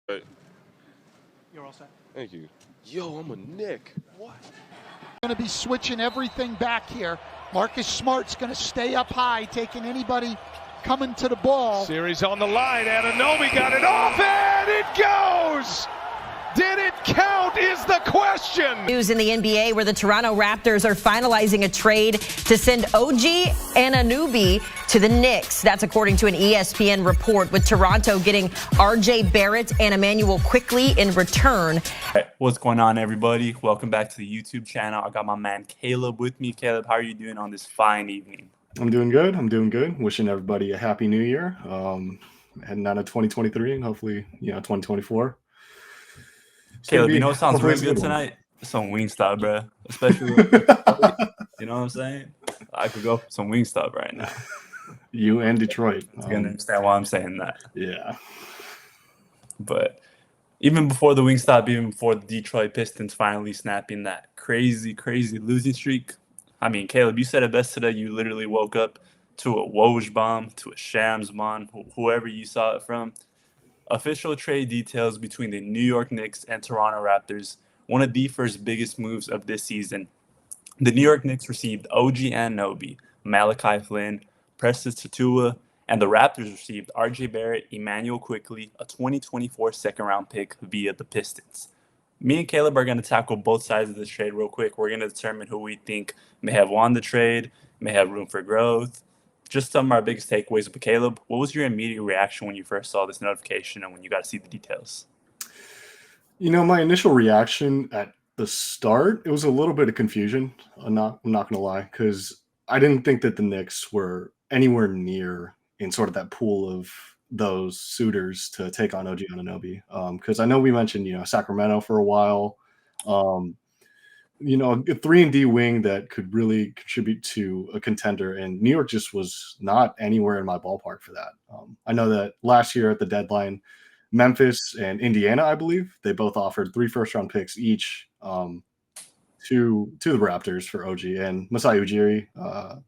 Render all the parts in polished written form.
Right. You're all set. Thank you. Yo, I'm a Nick. What? Going to be switching everything back here. Marcus Smart's going to stay up high, taking anybody coming to the ball. Series on the line. Anunoby got it off, and it goes! Did it count is the question. News in the NBA where the Toronto Raptors are finalizing a trade to send OG Anunoby to the Knicks. That's according to an ESPN report, with Toronto getting RJ Barrett and Immanuel Quickley in return. Hey, what's going on, everybody? Welcome back to the YouTube channel. I got my man Caleb with me. Caleb, how are you doing on this fine evening? I'm doing good. Wishing everybody a happy new year. Heading out of 2023 and hopefully, 2024. Caleb, you know what sounds really good tonight? Some Wingstop, bro. Especially, you know what I'm saying? I could go for some Wingstop right now. You and Detroit. You're going to understand why I'm saying that. Yeah. But even before the Wingstop, even before the Detroit Pistons finally snapping that crazy losing streak, I mean, Caleb, you said it best today. You literally woke up to a Woj bomb, to a Shams bomb, whoever you saw it from. Official trade details between the New York Knicks and Toronto Raptors, one of the first biggest moves of this season. The New York Knicks received OG Anunoby, Malachi Flynn, Precious Achiuwa, and the Raptors received RJ Barrett, Immanuel Quickley, a 2024 second-round pick via the Pistons. Me and Caleb are going to tackle both sides of this trade real quick. We're going to determine who we think may have won the trade, may have room for growth. Just some of our biggest takeaways. But Caleb, what was your immediate reaction when you first saw this notification and when you got to see the details? My initial reaction at the start, it was a little bit of confusion. I'm not going to lie, because I didn't think that the Knicks were anywhere near in sort of that pool of those suitors to take on OG Anunoby. Because I know we mentioned, Sacramento for a while. A 3-and-D wing that could really contribute to a contender, and New York just was not anywhere in my ballpark for that. I know that last year at the deadline, Memphis and Indiana, I believe, they both offered 3 first-round picks each to the Raptors for OG, and Masai Ujiri,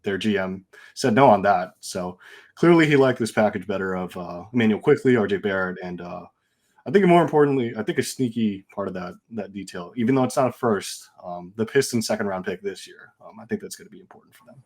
their GM, said no on that. So clearly he liked this package better of Immanuel Quickley, RJ Barrett, and I think more importantly, I think a sneaky part of that detail, even though it's not a first, the Pistons second-round pick this year, I think that's going to be important for them.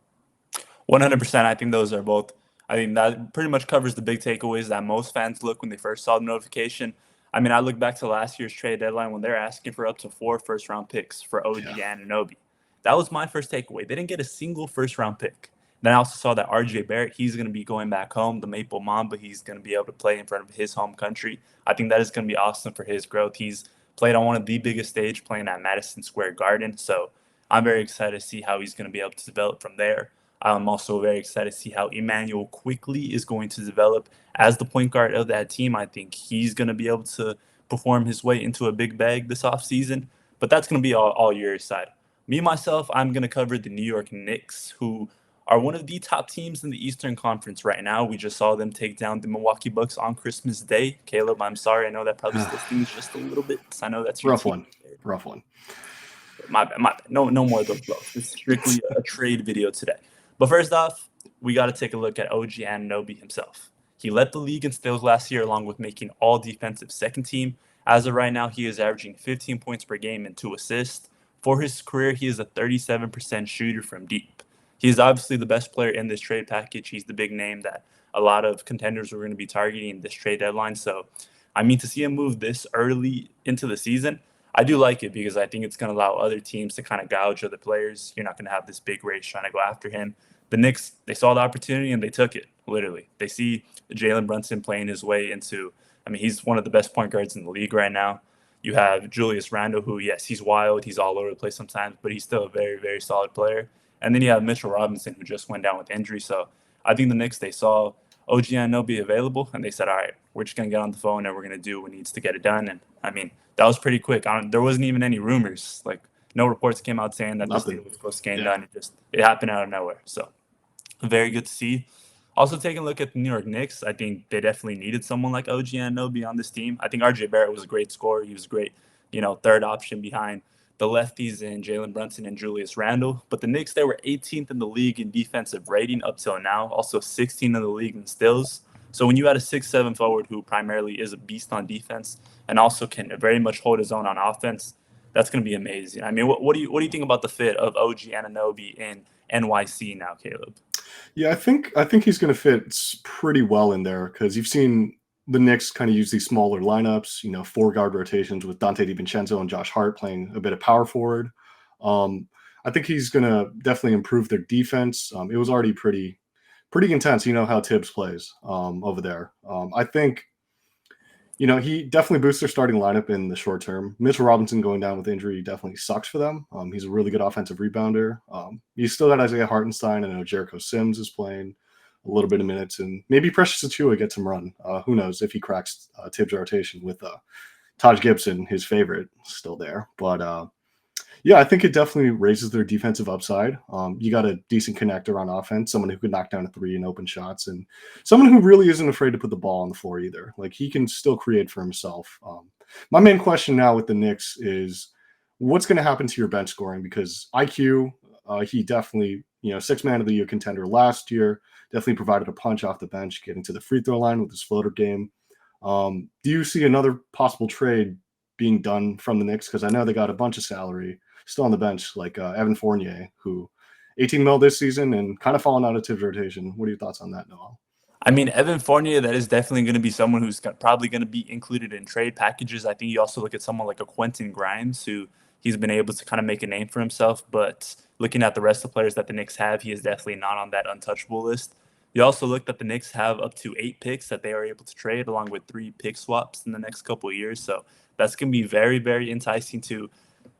100%. I think those are both. I think that pretty much covers the big takeaways that most fans look when they first saw the notification. I mean, I look back to last year's trade deadline when they're asking for up to 4 first-round picks for OG Anunoby. That was my first takeaway. They didn't get a single first-round pick. Then I also saw that RJ Barrett, he's going to be going back home, the Maple Mamba. He's going to be able to play in front of his home country. I think that is going to be awesome for his growth. He's played on one of the biggest stages, playing at Madison Square Garden. So I'm very excited to see how he's going to be able to develop from there. I'm also very excited to see how Immanuel Quickley is going to develop as the point guard of that team. I think he's going to be able to perform his way into a big bag this offseason. But that's going to be all your side. Me, myself, I'm going to cover the New York Knicks, who are one of the top teams in the Eastern Conference right now. We just saw them take down the Milwaukee Bucks on Christmas Day. Caleb, I'm sorry. I know that probably still stings just a little bit. I know that's your rough one. My bad. No more of those blows. It's strictly a trade video today. But first off, we got to take a look at OG Anunoby himself. He led the league in steals last year, along with making all defensive second team. As of right now, he is averaging 15 points per game and 2 assists. For his career, he is a 37% shooter from deep. He's obviously the best player in this trade package. He's the big name that a lot of contenders were going to be targeting this trade deadline. So, I mean, to see him move this early into the season, I do like it because I think it's going to allow other teams to kind of gouge other players. You're not going to have this big race trying to go after him. The Knicks, they saw the opportunity and they took it, literally. They see Jalen Brunson playing his way into, I mean, he's one of the best point guards in the league right now. You have Julius Randle, who, yes, he's wild. He's all over the place sometimes, but he's still a very, very solid player. And then you have Mitchell Robinson, who just went down with injury. So I think the Knicks, they saw OG Anunoby available, and they said, all right, we're just going to get on the phone and we're going to do what needs to get it done. And, I mean, that was pretty quick. There wasn't even any rumors. Like, no reports came out saying that this deal was supposed to get done. It happened out of nowhere. So very good to see. Also, taking a look at the New York Knicks, I think they definitely needed someone like OG Anunoby on this team. I think RJ Barrett was a great scorer. He was a great, third option behind the lefties in Jalen Brunson and Julius Randle. But the Knicks, they were 18th in the league in defensive rating up till now, also 16th in the league in steals. So when you add a 6'7" forward who primarily is a beast on defense and also can very much hold his own on offense, that's going to be amazing. I mean, what do you think about the fit of OG Anunoby in NYC now, Caleb? Yeah, I think he's going to fit pretty well in there because you've seen the Knicks kind of use these smaller lineups, 4-guard rotations with Dante DiVincenzo and Josh Hart playing a bit of power forward. I think he's going to definitely improve their defense. It was already pretty intense. You know how Tibbs plays over there. I think, he definitely boosts their starting lineup in the short term. Mitchell Robinson going down with injury definitely sucks for them. He's a really good offensive rebounder. You still got Isaiah Hartenstein. I know Jericho Sims is playing a little bit of minutes, and maybe Precious Achiuwa gets some run. Who knows if he cracks Tibbs' rotation with Taj Gibson, his favorite, still there. But yeah, I think it definitely raises their defensive upside. You got a decent connector on offense, someone who could knock down a three in open shots, and someone who really isn't afraid to put the ball on the floor either. Like, he can still create for himself. My main question now with the Knicks is what's going to happen to your bench scoring? Because IQ, he definitely, 6-man of the year contender last year, definitely provided a punch off the bench, getting to the free throw line with his floater game. Do you see another possible trade being done from the Knicks? Because I know they got a bunch of salary still on the bench, like Evan Fournier, who 18 mil this season and kind of fallen out of Tibbs' rotation. What are your thoughts on that, Noel? I mean, Evan Fournier, that is definitely going to be someone who's probably going to be included in trade packages. I think you also look at someone like a Quentin Grimes, who he's been able to kind of make a name for himself. But looking at the rest of the players that the Knicks have, he is definitely not on that untouchable list. You also look that the Knicks have up to 8 picks that they are able to trade, along with 3 pick swaps in the next couple of years. So that's going to be very, very enticing to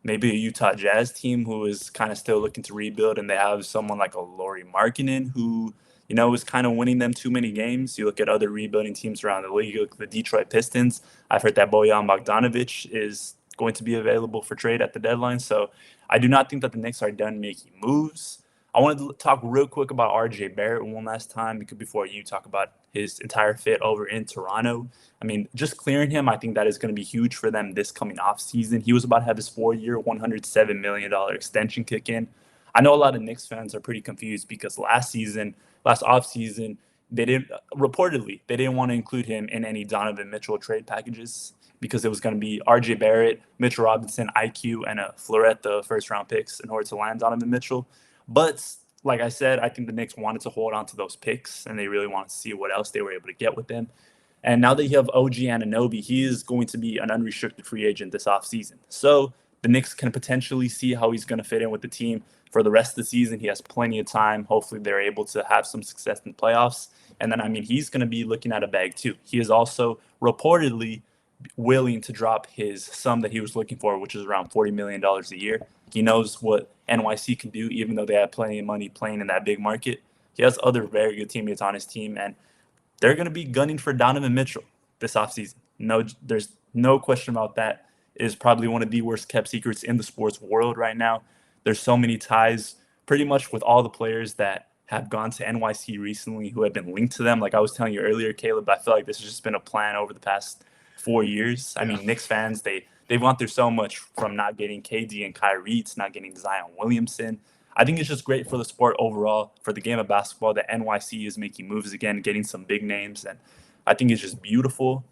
maybe a Utah Jazz team who is kind of still looking to rebuild, and they have someone like a Lauri Markkanen who, is kind of winning them too many games. You look at other rebuilding teams around the league, you look at the Detroit Pistons. I've heard that Bojan Bogdanovic is going to be available for trade at the deadline. So I do not think that the Knicks are done making moves. I wanted to talk real quick about RJ Barrett one last time before you talk about his entire fit over in Toronto. I mean, just clearing him, I think that is going to be huge for them this coming offseason. He was about to have his 4-year, $107 million extension kick in. I know a lot of Knicks fans are pretty confused because last offseason, they didn't want to include him in any Donovan Mitchell trade packages because it was going to be RJ Barrett, Mitchell Robinson, IQ, and a florette of first-round picks in order to land Donovan Mitchell. But like I said, I think the Knicks wanted to hold on to those picks, and they really wanted to see what else they were able to get with them. And now that you have OG Anunoby, he is going to be an unrestricted free agent this offseason. So the Knicks can potentially see how he's going to fit in with the team for the rest of the season. He has plenty of time. Hopefully they're able to have some success in the playoffs. And then, he's going to be looking at a bag too. He is also reportedly willing to drop his sum that he was looking for, which is around $40 million a year. He knows what NYC can do, even though they have plenty of money playing in that big market. He has other very good teammates on his team, and they're going to be gunning for Donovan Mitchell this offseason. No, there's no question about that. It is probably one of the worst kept secrets in the sports world right now. There's so many ties pretty much with all the players that have gone to NYC recently who have been linked to them. Like I was telling you earlier, Caleb, I feel like this has just been a plan over the past 4 years. I mean, Knicks fans, they've gone through so much, from not getting KD and Kyrie to not getting Zion Williamson. I think it's just great for the sport overall, for the game of basketball, that NYC is making moves again, getting some big names. And I think it's just beautiful.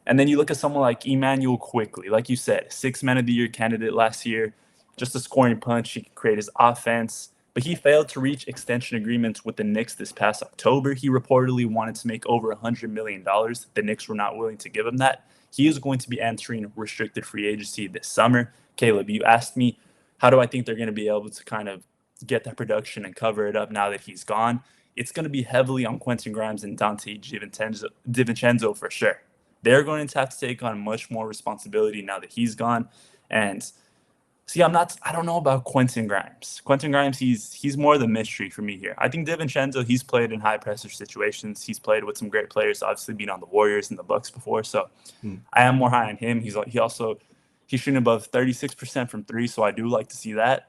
And then you look at someone like Immanuel Quickley, like you said, 6-man of the year candidate last year, just a scoring punch. He could create his offense, but he failed to reach extension agreements with the Knicks this past October. He reportedly wanted to make over $100 million. The Knicks were not willing to give him that. He is going to be entering restricted free agency this summer. Caleb, you asked me, how do I think they're going to be able to kind of get that production and cover it up now that he's gone? It's going to be heavily on Quentin Grimes and Dante DiVincenzo for sure. They're going to have to take on much more responsibility now that he's gone. And see, I don't know about Quentin Grimes. Quentin Grimes, he's more the mystery for me here. I think DiVincenzo, he's played in high pressure situations. He's played with some great players, obviously being on the Warriors and the Bucks before. So I am more high on him. He's shooting above 36% from 3, so I do like to see that.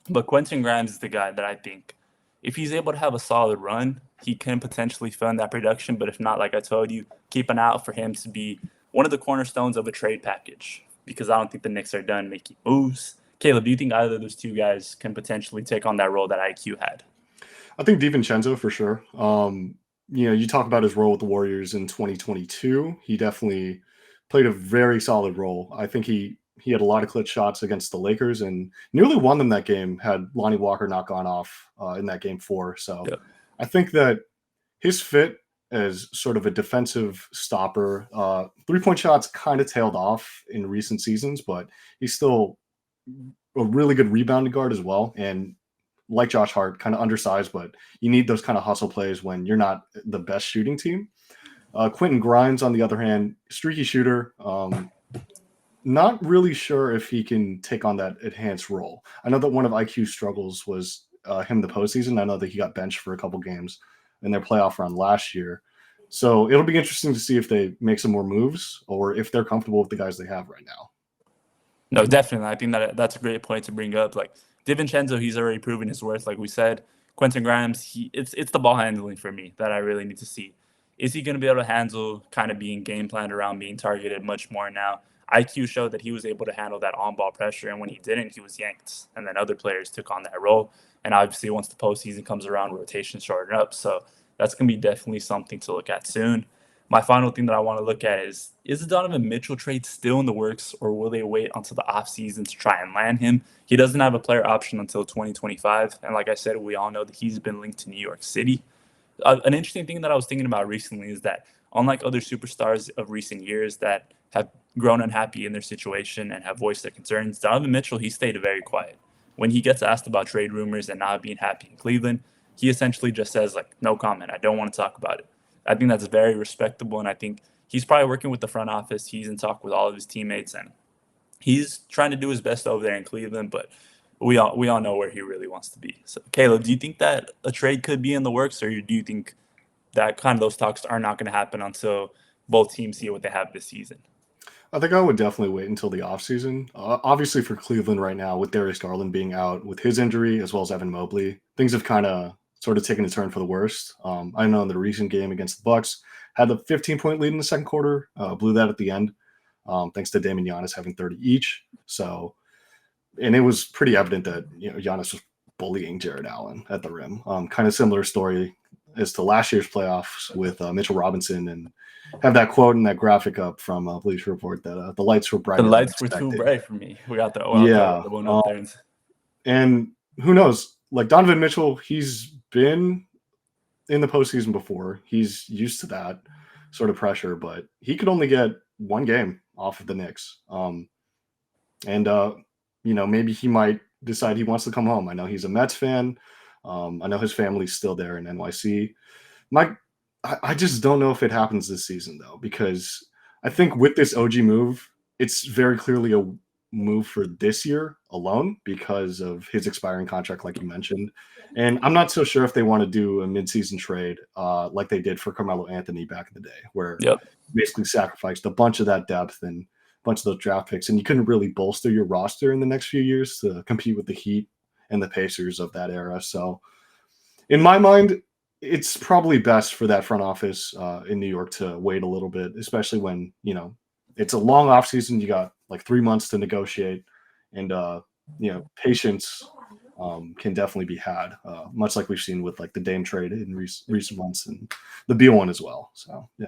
But Quentin Grimes is the guy that I think, if he's able to have a solid run, he can potentially fund that production. But if not, like I told you, keep an eye out for him to be one of the cornerstones of a trade package, because I don't think the Knicks are done making moves. Caleb, do you think either of those two guys can potentially take on that role that IQ had? I think DiVincenzo for sure. you talk about his role with the Warriors in 2022. He definitely played a very solid role. I think he had a lot of clutch shots against the Lakers and nearly won them that game had Lonnie Walker not gone off in that game 4. So Yep. I think that his fit as sort of a defensive stopper, 3-point shots kind of tailed off in recent seasons, but he's still a really good rebounding guard as well. And like Josh Hart, kind of undersized, but you need those kind of hustle plays when you're not the best shooting team. Quentin Grimes, on the other hand, streaky shooter. Not really sure if he can take on that enhanced role. I know that one of IQ's struggles was him the postseason. I know that he got benched for a couple games in their playoff run last year. So it'll be interesting to see if they make some more moves or if they're comfortable with the guys they have right now. No, definitely. I think that's a great point to bring up. Like DiVincenzo, he's already proven his worth. Like we said, Quentin Grimes, it's the ball handling for me that I really need to see. Is he going to be able to handle kind of being game planned around being targeted much more now? IQ showed that he was able to handle that on-ball pressure, and when he didn't, he was yanked. And then other players took on that role. And obviously, once the postseason comes around, rotations shorten up. So that's going to be definitely something to look at soon. My final thing that I want to look at is the Donovan Mitchell trade still in the works, or will they wait until the offseason to try and land him? He doesn't have a player option until 2025. And like I said, we all know that he's been linked to New York City. An interesting thing that I was thinking about recently is that unlike other superstars of recent years that have grown unhappy in their situation and have voiced their concerns, Donovan Mitchell, he stayed very quiet. When he gets asked about trade rumors and not being happy in Cleveland, he essentially just says, like, no comment. I don't want to talk about it. I think that's very respectable, and I think he's probably working with the front office. He's in talk with all of his teammates, and he's trying to do his best over there in Cleveland, but we all know where he really wants to be. So, Caleb, do you think that a trade could be in the works, or do you think that kind of those talks are not going to happen until both teams see what they have this season? I think I would definitely wait until the offseason. Obviously, for Cleveland right now, with Darius Garland being out with his injury, as well as Evan Mobley, things have kind of sort of taken a turn for the worst. I know in the recent game against the Bucks, had the 15-point lead in the second quarter, blew that at the end, thanks to Dame and Giannis having 30 each. So, and it was pretty evident that Giannis was bullying Jared Allen at the rim. Kind of similar story as to last year's playoffs with Mitchell Robinson, and have that quote and that graphic up from Bleacher Report that the lights were bright. The lights were too bright for me. We got the one up there. And who knows? Like Donovan Mitchell, he's been in the postseason before. He's used to that sort of pressure, but he could only get one game off of the Knicks. Maybe he might decide he wants to come home. I know he's a Mets fan. I know his family's still there in NYC. I just don't know if it happens this season, though, because I think with this OG move, it's very clearly a move for this year alone because of his expiring contract, like you mentioned. And I'm not so sure if they want to do a midseason trade like they did for Carmelo Anthony back in the day, where basically sacrificed a bunch of that depth and a bunch of those draft picks, and you couldn't really bolster your roster in the next few years to compete with the Heat and the Pacers of that era. So in my mind, it's probably best for that front office in New York to wait a little bit, especially when, it's a long offseason. You got like 3 months to negotiate, and, patience can definitely be had, much like we've seen with like the Dame trade in recent months and the Beal one as well. So, yeah.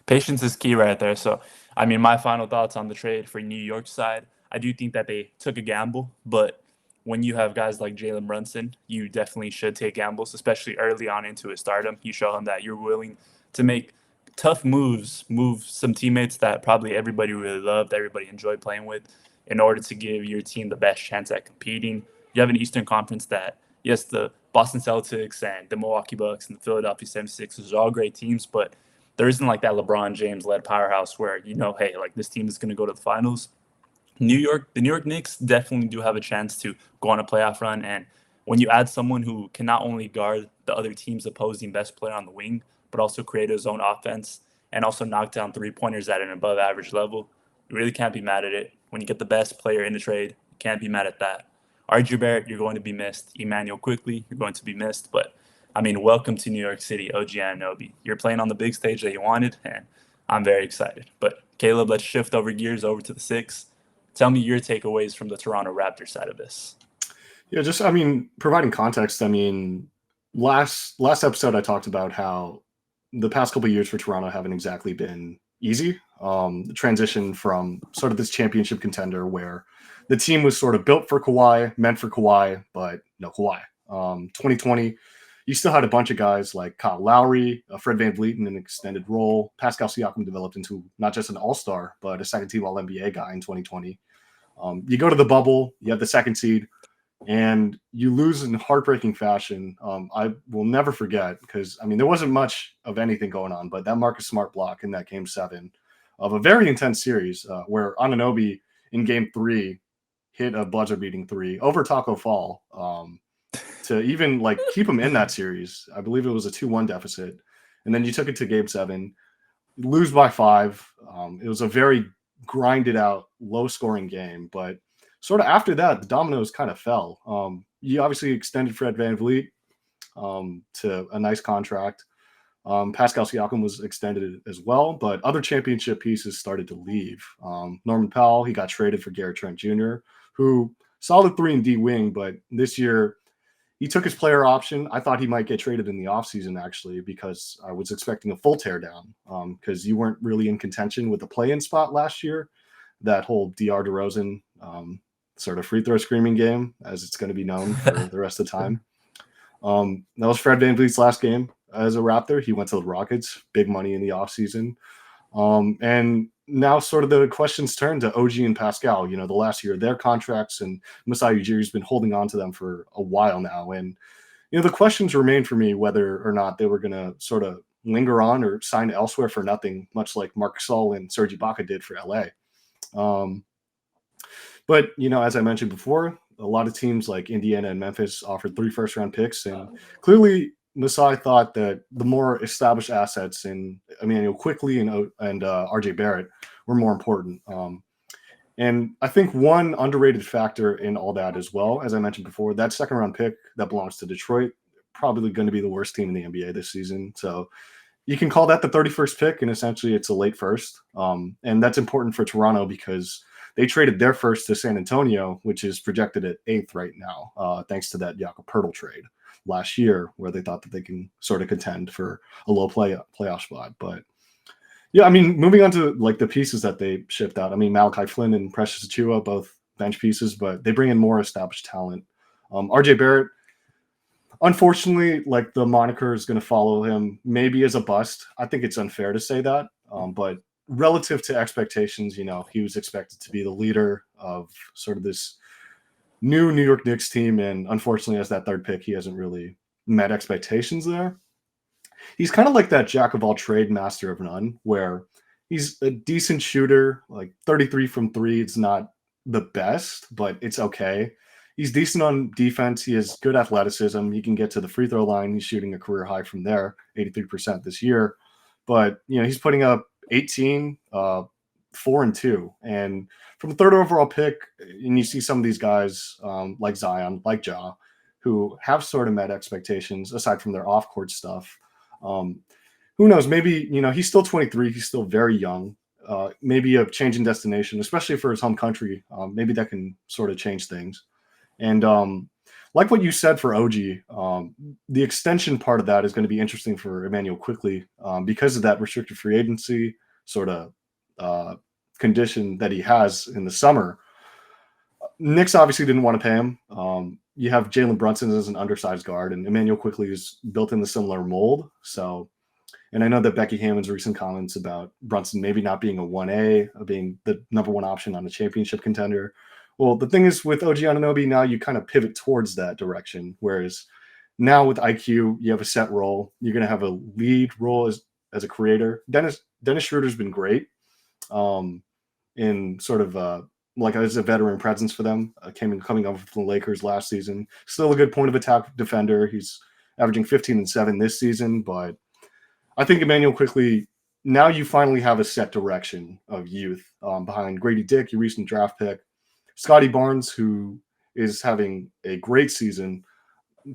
Patience is key right there. So, I mean, my final thoughts on the trade for New York side, I do think that they took a gamble, but when you have guys like Jalen Brunson, you definitely should take gambles, especially early on into his stardom. You show him that you're willing to make tough moves, move some teammates that probably everybody really loved, everybody enjoyed playing with, in order to give your team the best chance at competing. You have an Eastern Conference that, yes, the Boston Celtics and the Milwaukee Bucks and the Philadelphia 76ers are all great teams, but there isn't like that LeBron James-led powerhouse where, hey, like this team is going to go to the finals. The New York Knicks definitely do have a chance to go on a playoff run. And when you add someone who can not only guard the other team's opposing best player on the wing, but also create his own offense and also knock down three-pointers at an above average level, you really can't be mad at it. When you get the best player in the trade, you can't be mad at that. RJ Barrett, you're going to be missed. Immanuel Quickley, you're going to be missed. But, I mean, welcome to New York City, OG Anunoby. You're playing on the big stage that you wanted, and I'm very excited. But, Caleb, let's shift gears over to the Six. Tell me your takeaways from the Toronto Raptors side of this. Yeah, providing context. Last episode I talked about how the past couple of years for Toronto haven't exactly been easy. The transition from sort of this championship contender where the team was sort of built for Kawhi, meant for Kawhi, but no Kawhi. 2020, you still had a bunch of guys like Kyle Lowry, Fred VanVleet in an extended role. Pascal Siakam developed into not just an all-star, but a second-team All-NBA guy in 2020. You go to the bubble, you have the second seed, and you lose in heartbreaking fashion. I will never forget because, I mean, there wasn't much of anything going on, but that Marcus Smart block in that Game 7 of a very intense series where Anunoby in Game 3 hit a buzzer-beating 3 over Taco Fall to even like keep him in that series. I believe it was a 2-1 deficit. And then you took it to Game 7, lose by 5. It was a very grinded out, low-scoring game, but sort of after that, the dominoes kind of fell. You obviously extended Fred VanVleet to a nice contract. Pascal Siakam was extended as well, but other championship pieces started to leave. Norman Powell, he got traded for Garrett Trent Jr., who solid 3-and-D wing, but this year he took his player option. I thought he might get traded in the offseason, actually, because I was expecting a full teardown because you weren't really in contention with the play-in spot last year. That whole DR DeRozan sort of free throw screaming game, as it's going to be known for the rest of the time. That was Fred VanVleet's last game as a Raptor. He went to the Rockets, big money in the offseason. And now sort of the questions turn to OG and Pascal, you know, the last year of their contracts, and Masai Ujiri's been holding on to them for a while now. And, you know, the questions remain for me whether or not they were going to sort of linger on or sign elsewhere for nothing, much like Marc Gasol and Serge Ibaka did for LA. But, you know, as I mentioned before, a lot of teams like Indiana and Memphis offered 3 first-round picks, and clearly Masai thought that the more established assets in Immanuel Quickley and RJ Barrett were more important. And I think one underrated factor in all that as well, as I mentioned before, that second-round pick that belongs to Detroit, probably going to be the worst team in the NBA this season. So you can call that the 31st pick, and essentially it's a late first. And that's important for Toronto because they traded their first to San Antonio, which is projected at 8th right now, thanks to that Jakob Poeltl trade last year, where they thought that they can sort of contend for a low playoff spot. But yeah, I mean, moving on to like the pieces that they shipped out. I mean, Malachi Flynn and Precious Achiuwa, both bench pieces, but they bring in more established talent. RJ Barrett, unfortunately, like the moniker is going to follow him maybe as a bust. I think it's unfair to say that, but relative to expectations, you know, he was expected to be the leader of sort of this new New York Knicks team, and unfortunately, as that third pick, he hasn't really met expectations there. He's kind of like that jack of all trade, master of none, where he's a decent shooter, like 33 from 3. It's not the best, but it's okay. He's decent on defense. He has good athleticism. He can get to the free throw line. He's shooting a career high from there, 83% this year. But, you know, he's putting up 18, 4 and 2. And from the third overall pick, and you see some of these guys like Zion, like Ja, who have sort of met expectations aside from their off-court stuff. Who knows? Maybe, you know, he's still 23. He's still very young. Maybe a change in destination, especially for his home country. Maybe that can sort of change things. And like what you said for OG, the extension part of that is going to be interesting for Immanuel Quickley because of that restricted free agency sort of condition that he has in the summer. Knicks obviously didn't want to pay him. You have Jalen Brunson as an undersized guard, and Immanuel Quickley is built in the similar mold. So, and I know that Becky Hammond's recent comments about Brunson maybe not being a 1A, being the number one option on a championship contender. Well, the thing is with OG Anunoby, now you kind of pivot towards that direction, whereas now with IQ, you have a set role. You're going to have a lead role as a creator. Dennis Schroeder's been great in sort of like as a veteran presence for them, coming over from the Lakers last season. Still a good point of attack defender. He's averaging 15 and 7 this season, but I think Immanuel Quickley, now you finally have a set direction of youth behind Grady Dick, your recent draft pick, Scotty Barnes, who is having a great season,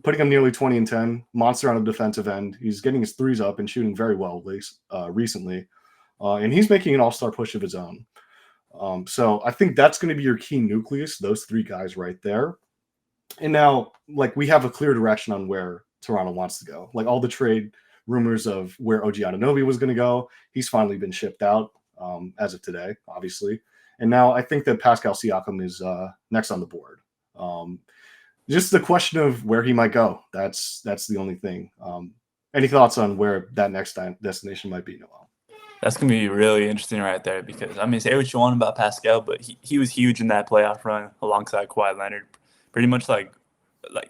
putting him nearly 20 and 10, monster on the defensive end. He's getting his threes up and shooting very well recently, and he's making an all-star push of his own. So I think that's going to be your key nucleus, those 3 guys right there. And now, like, we have a clear direction on where Toronto wants to go. Like, all the trade rumors of where OG Anunoby was going to go. He's finally been shipped out as of today, obviously. And now I think that Pascal Siakam is next on the board. Just the question of where he might go. That's the only thing. Any thoughts on where that next destination might be, Noel? That's going to be really interesting right there because, I mean, say what you want about Pascal, but he was huge in that playoff run alongside Kawhi Leonard. Pretty much like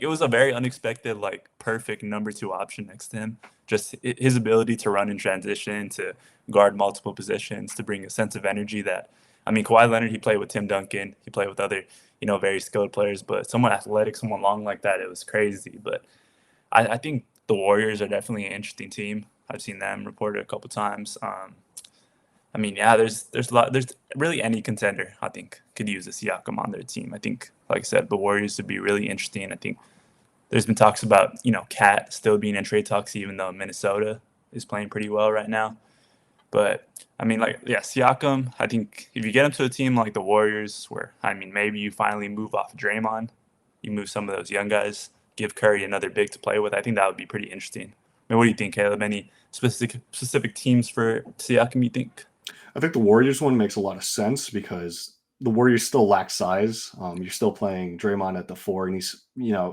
it was a very unexpected, like perfect number 2 option next to him. Just his ability to run in transition, to guard multiple positions, to bring a sense of energy that, I mean, Kawhi Leonard, he played with Tim Duncan. He played with other, very skilled players, but someone athletic, someone long like that, it was crazy. But I think the Warriors are definitely an interesting team. I've seen them reported a couple times. I mean, yeah, there's really any contender, I think, could use a Siakam on their team. I think, like I said, the Warriors would be really interesting. I think there's been talks about, Cat still being in trade talks, even though Minnesota is playing pretty well right now. But, I mean, Siakam, I think if you get him to a team like the Warriors where, I mean, maybe you finally move off Draymond, you move some of those young guys, give Curry another big to play with, I think that would be pretty interesting. I mean, what do you think, Caleb? Any specific teams for Siakam, you think? I think the Warriors one makes a lot of sense because the Warriors still lack size. You're still playing Draymond at the 4, and he's,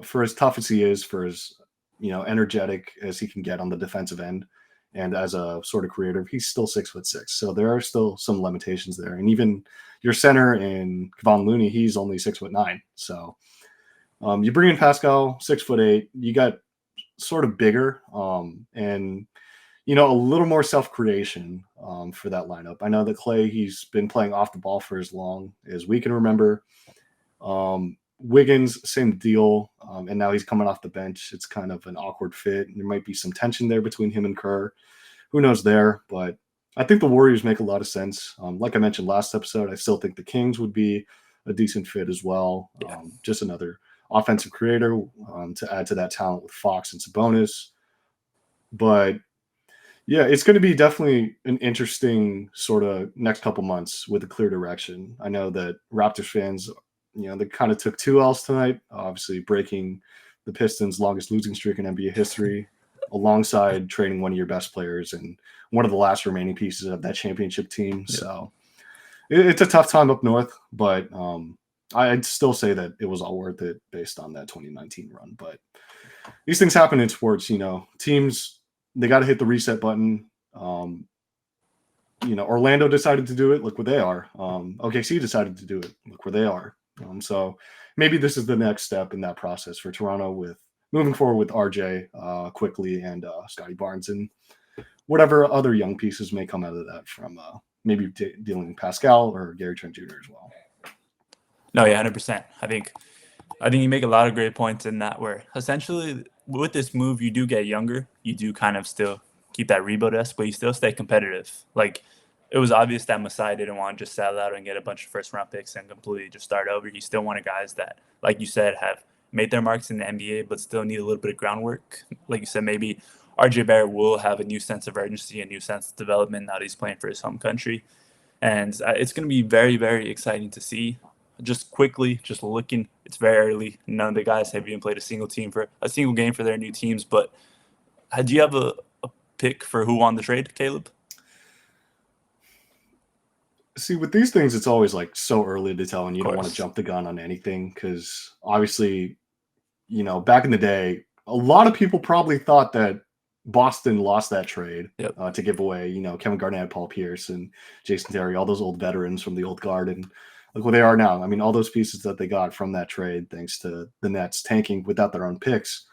for as tough as he is, for as, energetic as he can get on the defensive end, and as a sort of creator, he's still 6'6". So there are still some limitations there. And even your center in Kevon Looney, he's only 6'9". So you bring in Pascal, 6'8". You got sort of bigger and a little more self-creation for that lineup. I know that Clay, he's been playing off the ball for as long as we can remember. Wiggins, same deal. And now he's coming off the bench. It's kind of an awkward fit. There might be some tension there between him and Kerr. Who knows there? But I think the Warriors make a lot of sense. Like I mentioned last episode, I still think the Kings would be a decent fit as well. Just another offensive creator to add to that talent with Fox and Sabonis. But yeah, it's going to be definitely an interesting sort of next couple months with a clear direction. I know that Raptors fans, they kind of took 2 L's tonight, obviously breaking the Pistons' longest losing streak in NBA history, alongside trading one of your best players and one of the last remaining pieces of that championship team. Yeah. So it's a tough time up north, but I'd still say that it was all worth it based on that 2019 run. But these things happen in sports, teams, they got to hit the reset button. Orlando decided to do it. Look where they are. OKC decided to do it. Look where they are. So maybe this is the next step in that process for Toronto with moving forward with RJ Quickley and Scotty Barnes and whatever other young pieces may come out of that from maybe dealing with Pascal or Gary Trent Jr. as well. No, yeah, 100%. I think you make a lot of great points in that where essentially with this move, you do get younger. You do kind of still keep that rebuild-esque, but you still stay competitive. Like, it was obvious that Masai didn't want to just sell out and get a bunch of first-round picks and completely just start over. He still wanted guys that, like you said, have made their marks in the NBA but still need a little bit of groundwork. Like you said, maybe RJ Barrett will have a new sense of urgency, a new sense of development now that he's playing for his home country. And it's going to be very, very exciting to see. Just quickly, just looking, it's very early. None of the guys have even played a single game for their new teams. But do you have a pick for who won the trade, Caleb? See, with these things, it's always like so early to tell, and you don't want to jump the gun on anything because obviously, back in the day, a lot of people probably thought that Boston lost that trade to give away, Kevin Garnett, Paul Pierce, and Jason Terry, all those old veterans from the old guard, and look where they are now. I mean, all those pieces that they got from that trade, thanks to the Nets tanking without their own picks,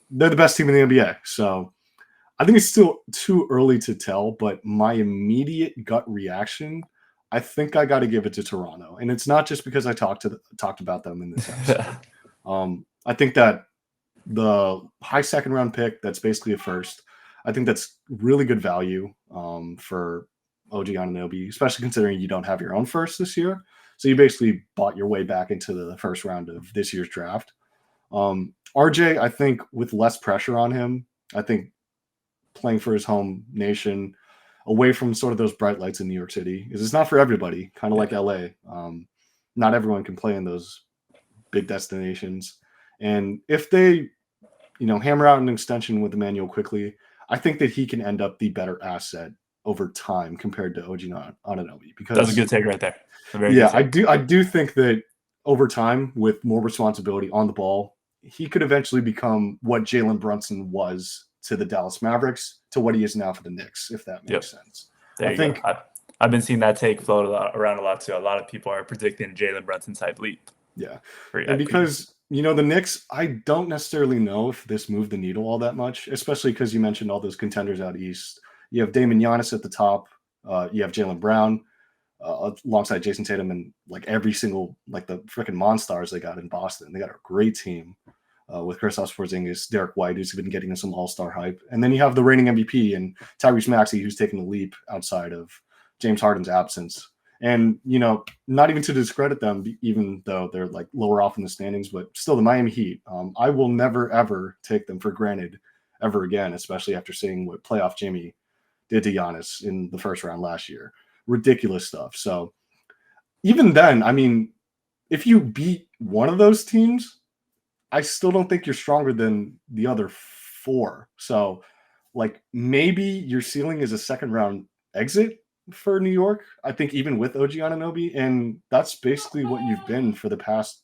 they're the best team in the NBA. So I think it's still too early to tell, but my immediate gut reaction, I think I got to give it to Toronto. And it's not just because I talked about them in this episode. I think that the high second round pick, that's basically a first. I think that's really good value for OG Anunoby, especially considering you don't have your own first this year. So you basically bought your way back into the first round of this year's draft. RJ, I think with less pressure on him, I think playing for his home nation, away from sort of those bright lights in New York City, because it's not for everybody, kind of like LA. Not everyone can play in those big destinations. And if they, hammer out an extension with Immanuel Quickley, I think that he can end up the better asset over time compared to OG Anunoby. Because That's a good take right there. A very yeah, good take. I do think that over time, with more responsibility on the ball, he could eventually become what Jalen Brunson was to the Dallas Mavericks to what he is now for the Knicks, if that makes sense. There I you think go. I've been seeing that take float around a lot too. A lot of people are predicting a Jalen Brunson type leap. yeah. Pretty And IP. because, the Knicks, I don't necessarily know if this moved the needle all that much, especially because you mentioned all those contenders out east. You have Damon Giannis at the top. You have Jaylen Brown alongside Jason Tatum and like every single, like the freaking Monstars they got in Boston. They got a great team with Kristaps Porzingis, Derek White, who's been getting some all-star hype. And then you have the reigning MVP and Tyrese Maxey, who's taken a leap outside of James Harden's absence. And, not even to discredit them, even though they're like lower off in the standings, but still the Miami Heat, I will never, ever take them for granted ever again, especially after seeing what playoff Jimmy did to Giannis in the first round last year. Ridiculous stuff. So even then, I mean, if you beat one of those teams, I still don't think you're stronger than the other four. So like maybe your ceiling is a second round exit for New York, I think, even with OG Anunoby, and that's basically what you've been for the past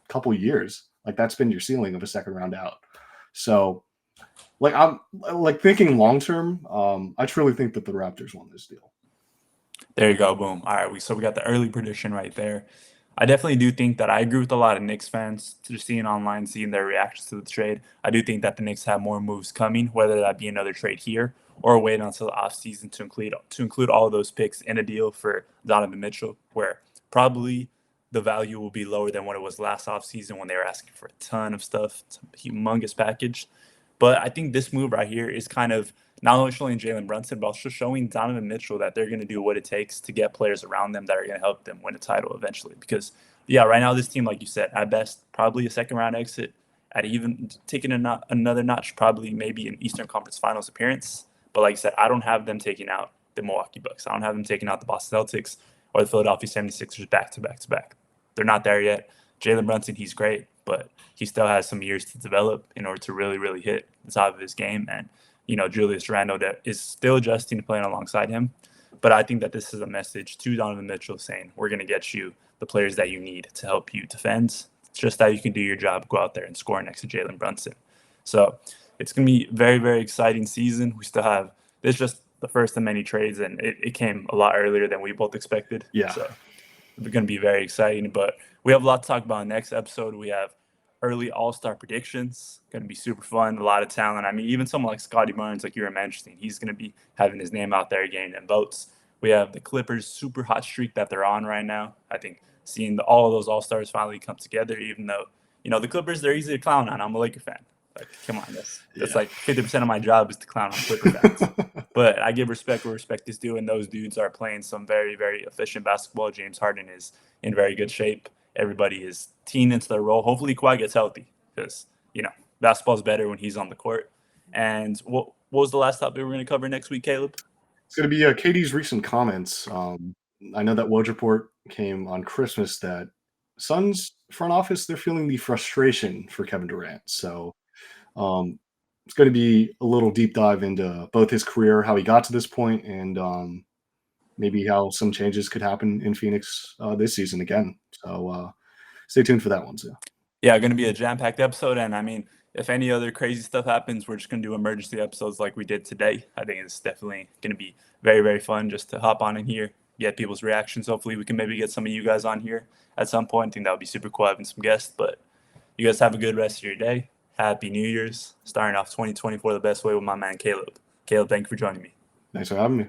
couple years. Like that's been your ceiling of a second round out. So, like I'm like thinking long term. I truly think that the Raptors won this deal. There you go, boom. All right, so we got the early prediction right there. I definitely do think that I agree with a lot of Knicks fans, just seeing online, seeing their reactions to the trade. I do think that the Knicks have more moves coming, whether that be another trade here or wait until the offseason to include all of those picks in a deal for Donovan Mitchell, where probably the value will be lower than what it was last offseason when they were asking for a ton of stuff. It's a humongous package. But I think this move right here is kind of not only showing Jalen Brunson, but also showing Donovan Mitchell that they're going to do what it takes to get players around them that are going to help them win a title eventually. Because, yeah, right now this team, like you said, at best, probably a second-round exit. At even taking another notch, probably maybe an Eastern Conference Finals appearance. But like I said, I don't have them taking out the Milwaukee Bucks. I don't have them taking out the Boston Celtics or the Philadelphia 76ers back-to-back. They're not there yet. Jalen Brunson, he's great, but he still has some years to develop in order to really, really hit the top of his game. And, Julius Randle that is still adjusting to playing alongside him. But I think that this is a message to Donovan Mitchell saying, we're going to get you the players that you need to help you defend. It's just that you can do your job, go out there and score next to Jalen Brunson. So it's going to be a very, very exciting season. We still have this just the first of many trades, and it came a lot earlier than we both expected. Yeah. So it's going to be very exciting. But we have a lot to talk about in the next episode. We have early all-star predictions. Going to be super fun, a lot of talent. I mean, even someone like Scotty Barnes, like you were mentioning, he's going to be having his name out there, getting them votes. We have the Clippers' super hot streak that they're on right now. I think seeing all of those all-stars finally come together, even though, the Clippers, they're easy to clown on. I'm a Laker fan. Like, come on, that's like 50% of my job is to clown on Clipper fans. But I give respect where respect is due, and those dudes are playing some very, very efficient basketball. James Harden is in very good shape. Everybody is teeing into their role. Hopefully Kawhi gets healthy because, basketball's better when he's on the court. And what was the last topic we're going to cover next week, Caleb? It's going to be KD's recent comments. I know that Woj report came on Christmas that Suns front office, they're feeling the frustration for Kevin Durant. So it's going to be a little deep dive into both his career, how he got to this point, and maybe how some changes could happen in Phoenix this season again. So stay tuned for that one too. Yeah, going to be a jam-packed episode. And I mean, if any other crazy stuff happens, we're just going to do emergency episodes like we did today. I think it's definitely going to be very, very fun just to hop on in here, get people's reactions. Hopefully we can maybe get some of you guys on here at some point. I think that would be super cool having some guests. But you guys have a good rest of your day. Happy New Year's. Starting off 2024 the best way with my man, Caleb. Caleb, thank you for joining me. Thanks for having me.